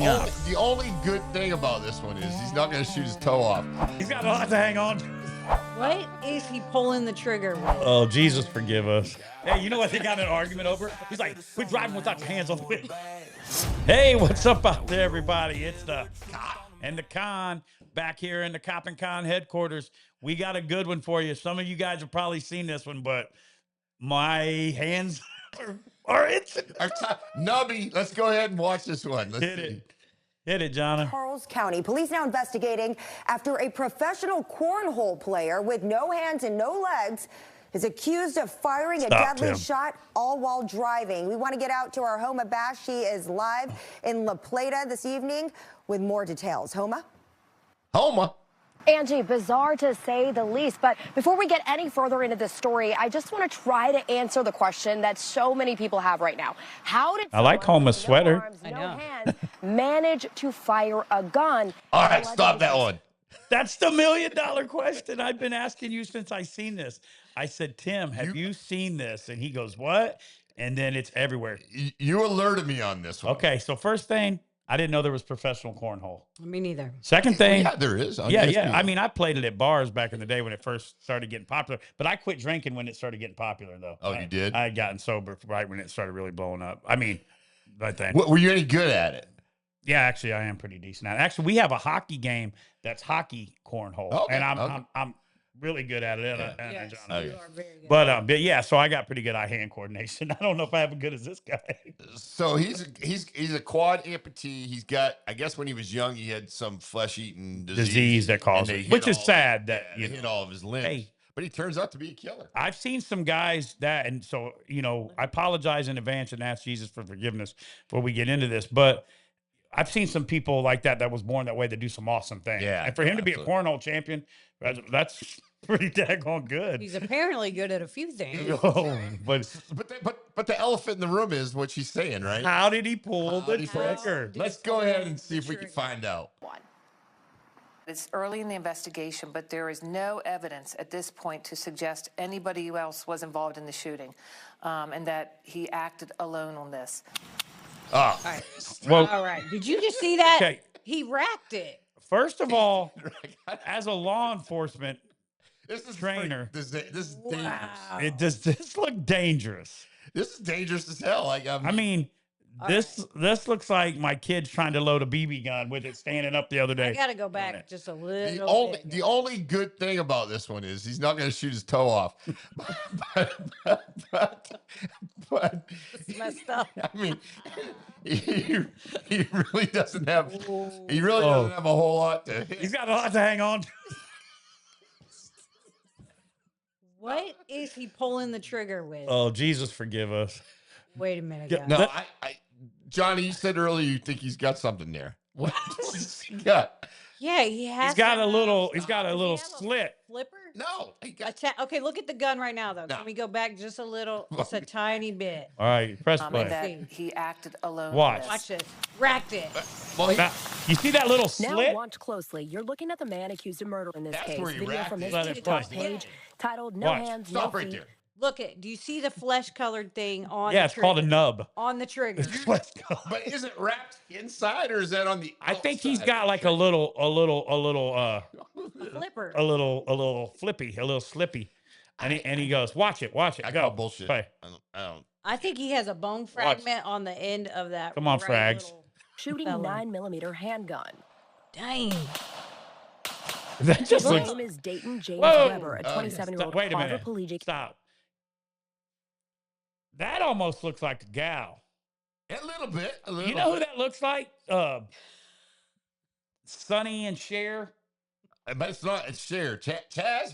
coming up. The only good thing about this one is he's not going to shoot his toe off. He's got a lot to hang on to. What is he pulling the trigger with? Oh, Jesus, forgive us. Hey, you know what they got in an argument over? He's like, quit driving without your hands on the wheel. Hey, what's up out there, everybody? It's the Cop and the Con back here in the Cop and Con headquarters. We got a good one for you. Some of you guys have probably seen this one, but my hands are itching. Nubby, let's go ahead and watch this one. Let's Hit see. it. Hit it, Jonna. Charles County police now investigating after a professional cornhole player with no hands and no legs is accused of firing a deadly shot all while driving. We want to get out to our Homa Bash. She is live in La Plata this evening with more details. Homa? Homa. Angie, bizarre to say the least. But before we get any further into this story, I just want to try to answer the question that so many people have right now. How did I like Homa's sweater. No arms, no hands, manage to fire a gun? All right, stop that one. That's the $1 million question I've been asking you since I seen this. I said, Tim, have you seen this? And he goes, what? And then it's everywhere. You alerted me on this one. Okay, so first thing, I didn't know there was professional cornhole. Me neither. Second thing. Yeah, there is. Yeah. I mean, I played it at bars back in the day when it first started getting popular, but I quit drinking when it started getting popular, though. Oh, you did? I had gotten sober right when it started really blowing up. I mean, I think. Were you any good at it? Yeah, actually, I am pretty decent at it. Actually, we have a hockey game that's hockey cornhole, Okay, and okay. I'm really good at it. Yes, Okay. you are very good. But yeah, so I got pretty good eye-hand coordination. I don't know if I have as good as this guy. So he's a quad amputee. He's got, I guess when he was young, he had some flesh-eating Disease that caused and they it, hit which is all- sad that They hit all of his limbs. Hey. But he turns out to be a killer. I've seen some guys that, and so, you know, I apologize in advance and ask Jesus for forgiveness before we get into this, but I've seen some people like that was born that way that do some awesome things. Yeah, And for him to be a absolutely. cornhole champion, that's pretty daggone good. He's apparently good at a few things. Oh, but But the elephant in the room is what she's saying, right? how did he pull the did he pull it? trigger? Let's go ahead and see if we can find out. It's early in the investigation, but there is no evidence at this point to suggest anybody else was involved in the shooting, and that he acted alone on this. Oh, All right. Well, All right. Did you just see that? Okay. He racked it. First of all, as a law enforcement this is trainer. This is dangerous. Does this look dangerous? This is dangerous as hell. Like I mean, this looks like my kid's trying to load a BB gun with it standing up the other day. I got to go back just a little bit. the only good thing about this one is he's not going to shoot his toe off. but It's messed up. I mean, he really doesn't have doesn't have a whole lot to hit. He's got a lot to hang on to. What is he pulling the trigger with? Oh, Jesus, forgive us. Wait a minute, Yeah, guys. No, Johnny, you said earlier you think he's got something there. What does he got? Yeah, he has. He's got to a have- little Does he slit. Flipper? No, he got Okay, look at the gun right now, though. No. Can we go back just a little? Just a tiny bit. All right, press And play. that See. he acted alone. Watch. On Watch this. this. Racked it. well, he, Now, you see that little Now slit? watch closely. You're looking at the man accused of murder in this That's case. where he Video racked from it. his Let it TikTok play. page titled "No Watch. Hands, stop No right Feet." there. Look it. Do you see the flesh-colored thing on? Yeah, the it's called a trigger? nub. On the trigger. Let's go. But is it wrapped inside or is that on the? I think he's outside? got like a little Flipper. flippy, a little slippy. And he goes, watch it, I go. call bullshit. Play. I don't. I think he has a bone fragment on the end of that. Come on, right Frags. little- Shooting Fella. 9mm handgun. Dang. That just His looks. name is Dayton James Whoa. Webber, a Oh, 27-year-old Wait a minute. quadriplegic. Stop. That almost looks like a gal. A little bit. A little You know who bit. that looks like? Sonny and Cher. But it's not. It's Cher. Chaz.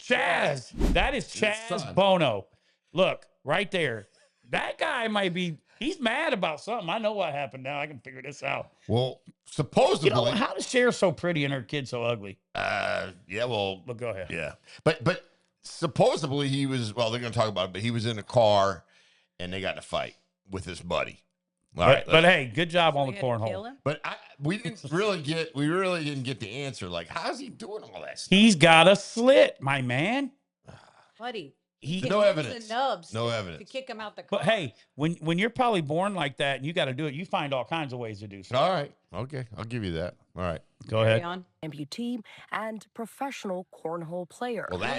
Chaz. That is His Chaz son. Bono. Look, right there. That guy might be, he's mad about something. I know what happened now. I can figure this out. Well, You supposedly. know, how does Cher so pretty and her kid so ugly? Yeah. Well. But go ahead. Yeah. But supposedly he was. Well, they're going to talk about it. But he was in a car, and they got in a fight with his buddy. All right. But hey, good job on We the had to kill cornhole. him? But we really didn't get the answer. Like, how's he doing all that stuff? He's got a slit, my man. Buddy, No use evidence. The nubs No to evidence. kick him out the car. But hey, when you're probably born like that and you got to do it, you find all kinds of ways to do something. All right. Okay. I'll give you that. All right. Go ahead. On. Amputee and professional cornhole player. Well, that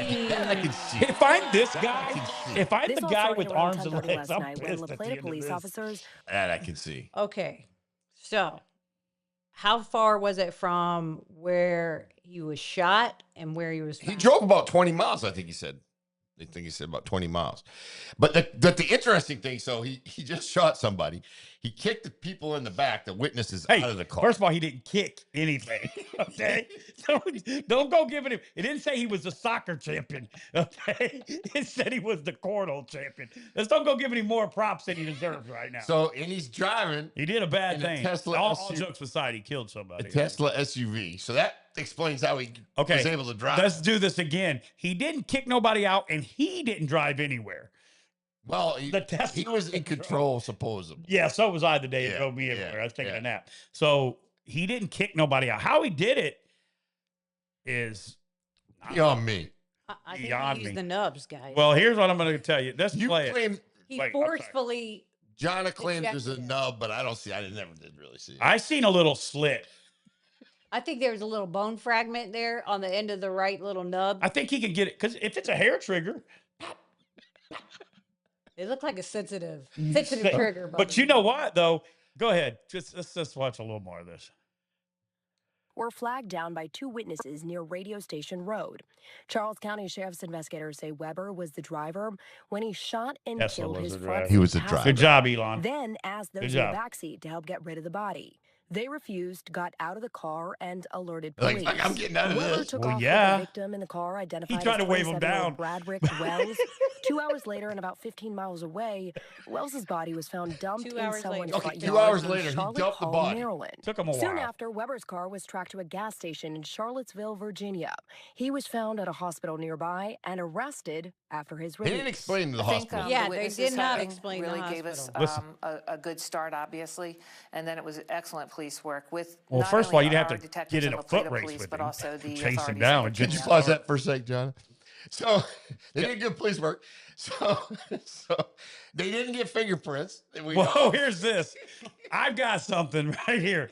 I can see. If I'm this guy, if I'm This the all guy started with around arms and 10:30 legs, last I'm night when pissed La at the Plata end of police this. officers. That I can see. Okay. So, how far was it from where he was shot and where he was He found? drove about 20 miles, I think he said. I think he said about 20 miles. But the interesting thing, so he just shot somebody. He kicked the people in the back, the witnesses, Hey, out of the car. first of all, he didn't kick anything. Okay, so don't go giving him. It didn't say he was the soccer champion. Okay, it said he was the cornhole champion. Let's don't go giving him more props than he deserves right now. So, and he's driving He did a bad in a thing. Tesla all SUV. jokes aside, he killed a somebody. Tesla SUV. So that explains how he was able to drive. Let's do this again. He didn't kick nobody out, and he didn't drive anywhere. Well, The Tesla he was in control, supposedly. Yeah, so was I the day it Yeah, drove me yeah, everywhere. I was taking yeah. a nap. So he didn't kick nobody out. How he did it is Beyond me. I think beyond he used me. the nubs, guys. well. Here's what I'm going to tell you. Let's You play it. claim he wait, I'm sorry. forcefully. Jonna claims there's a Ejected it. nub, but I don't see. I never did really see it. I seen a little slit. I think there was a little bone fragment there on the end of the right little nub. I think he can get it because if it's a hair trigger, It looked like a sensitive trigger. but buddy. you know what though? Go ahead. Let's just watch a little more of this. Were flagged down by two witnesses near Radio Station Road. Charles County Sheriff's investigators say Webber was the driver when he shot and Tesla killed was his the front driver. seat He was the passenger. driver. Good job, Elon. Then asked those Good in the job. backseat to help get rid of the body. They refused, got out of the car, and alerted Like, police. I'm getting out of Webber this. took Well, off yeah. with the victim in the car, identified tried as to wave him 27-year-old Bradrick Wells. 2 hours later, and about 15 miles away, Wells's body was found dumped 2 in hours someone's later. front Okay, 2 yard hours in later, he Charlotte dumped the Hall, body. Maryland. Took him a Soon while. after, Webber's car was tracked to a gas station in Charlottesville, Virginia. He was found at a hospital nearby and arrested after his He release. didn't explain to the I think, hospital. Yeah, the they witnesses did not having explain the really gave us Listen. a good start, obviously, and then it was excellent police work with. Well, not first of only all, you'd have our to detectives get in and a La Plata foot race police, with but him, also the chase him authorities down that and came Could you out. pause that for a sec, John? So they didn't get police work. So they didn't get fingerprints. We Whoa, know. here's this. I've got something right here.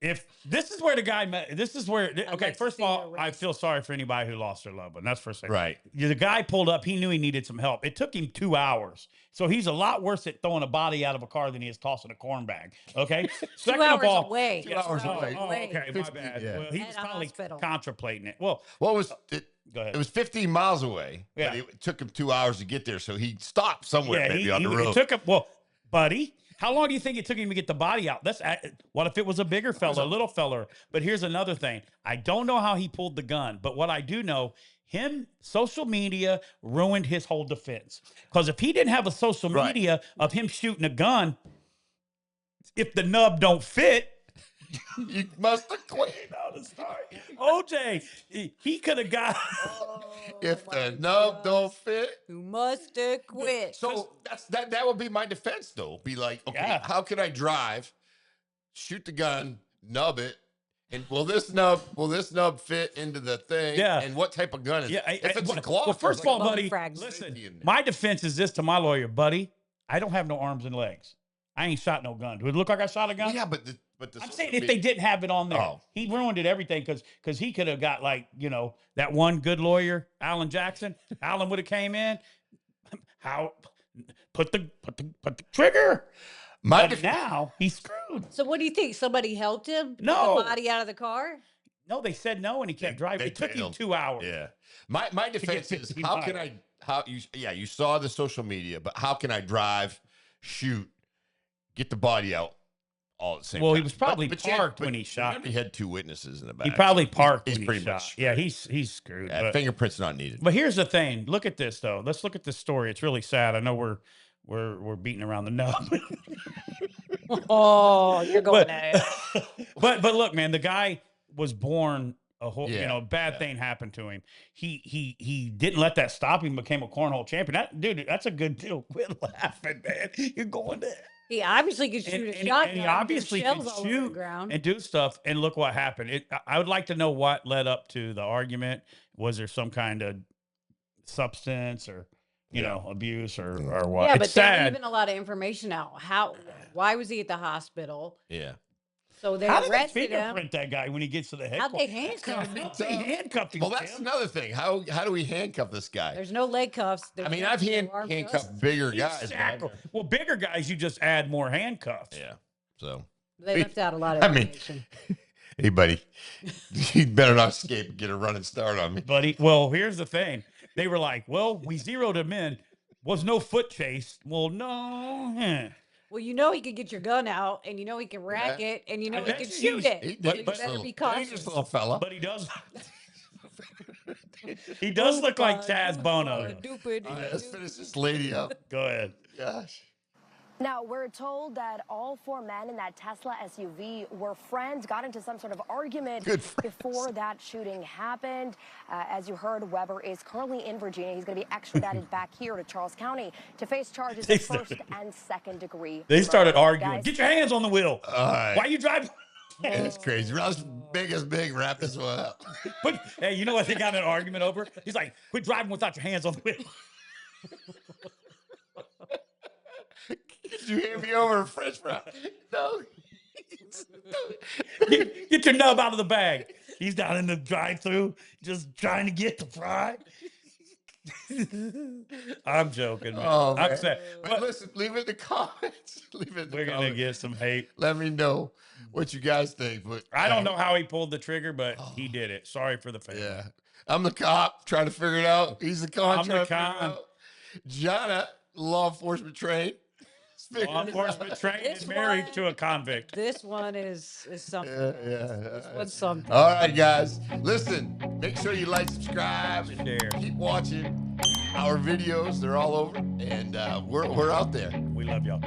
If this is where the guy met, this is where, okay, like to first of see all, the I feel sorry for anybody who lost their loved one. That's first thing. Right. The guy pulled up. He knew he needed some help. It took him 2 hours. So he's a lot worse at throwing a body out of a car than he is tossing a corn bag. Okay. 2 Second of hours all, away. 2 hours oh, away. okay, my 50, bad. yeah. Well, he At was a probably hospital. contemplating it. Well, What was it? go ahead. It was 15 miles away. Yeah. But it took him 2 hours to get there. So he stopped somewhere yeah, maybe on the it road. took him. Well, buddy, how long do you think it took him to get the body out? What if it was a bigger fella, a little fella? But here's another thing. I don't know how he pulled the gun, but what I do know, social media ruined his whole defense. Because if he didn't have a social Right. media of him shooting a gun, if the nub don't fit, You must have quit. OJ, he could have got. If the nub don't fit. Who must have quit? So that would be my defense though. Be like, okay, Yeah. how can I drive, shoot the gun, nub it, and will this nub fit into the thing? Yeah. And what type of gun is Yeah, it? If it's a Glock, well, first of all, bone buddy, fragment. listen. Safety in there. My defense is this to my lawyer, buddy. I don't have no arms and legs. I ain't shot no gun. Do it look like I shot a gun? Well, yeah, but the I'm saying if they didn't have it on there, Oh. he ruined it everything because he could have got that one good lawyer, Alan Jackson. Alan would have came in. How put the trigger? my But now he's screwed. So what do you think? Somebody helped him get No. the body out of the car? No, they said no, and he kept driving. they It took him failed. 2 hours. Yeah. My defense is 15 how can miles. you saw the social media, but how can I drive, shoot, get the body out all at the same Well, time? he was probably yeah, parked when he shot. remember he had two witnesses in the back. He probably so parked he's when he pretty shot. much Yeah, screwed. he's screwed. Yeah, but- fingerprints not needed. But here's the thing. Look at this though. Let's look at this story. It's really sad. I know we're beating around the nub. Oh, you're going but, at it. but look, man, the guy was born a whole Yeah, bad thing happened to him. He didn't let that stop him, became a cornhole champion. Dude, that's a good deal. Quit laughing, man. You're going there. He obviously could shoot a shotgun. And he There's obviously could shells all over the shoot ground. and do stuff. And look what happened. I would like to know what led up to the argument. Was there some kind of substance or you know, abuse or what. Yeah, It's but they're sad. leaving a lot of information out. Why was he at the hospital? Yeah. So they How did they arrested him. fingerprint that guy when he gets to the How'd they headquarters? handcuff him? They handcuffed him. Well, that's Tim. another thing. How do we handcuff this guy? There's no leg cuffs. I mean, I've handcuffed bigger guys. Exactly. Man. Well, bigger guys, you just add more handcuffs. Yeah. So. They left out a lot of I mean, information. hey, buddy, you better not escape and get a running start on me. Buddy, well, here's the thing. They were like, well, we zeroed him in. Was no foot chase. Well, no. Well, you know he could get your gun out, and you know he can rack it, and you know he bet can you shoot he's- it. But You better be cautious. little fella. But he does. He does look like Chaz Bono. Stupid. All right, let's finish this lady up. Go ahead. Gosh. Now, we're told that all 4 men in that Tesla SUV were friends, got into some sort of argument Good friends. before that shooting happened. As you heard, Webber is currently in Virginia. He's going to be extradited back here to Charles County to face charges of first and second degree. They started murder. arguing. Guys, Get your hands on the wheel. All right. Why you driving? That's crazy. Russ, big as big, wrap this one up. But hey, you know what they got in an argument over? He's like, quit driving without your hands on the wheel. Did you hand me over a French fry? No. Get your nub out of the bag. He's down in the drive-thru just trying to get the fry. I'm joking, man. Oh, man. I'm sad. But listen, leave it in the comments. Leave it in the We're gonna comments. get some hate. Let me know what you guys think. But I don't know how he pulled the trigger, but he did it. Sorry for the family. Yeah. I'm the cop trying to figure it out. He's the con I'm trying the to figure it con. out. Jonna, law enforcement trained. Law enforcement trained This and married one- to a convict. This one is something. Yeah. What's something? All right, guys. Listen, make sure you like, subscribe, and Share. keep watching our videos. They're all over, and we're out there. We love y'all.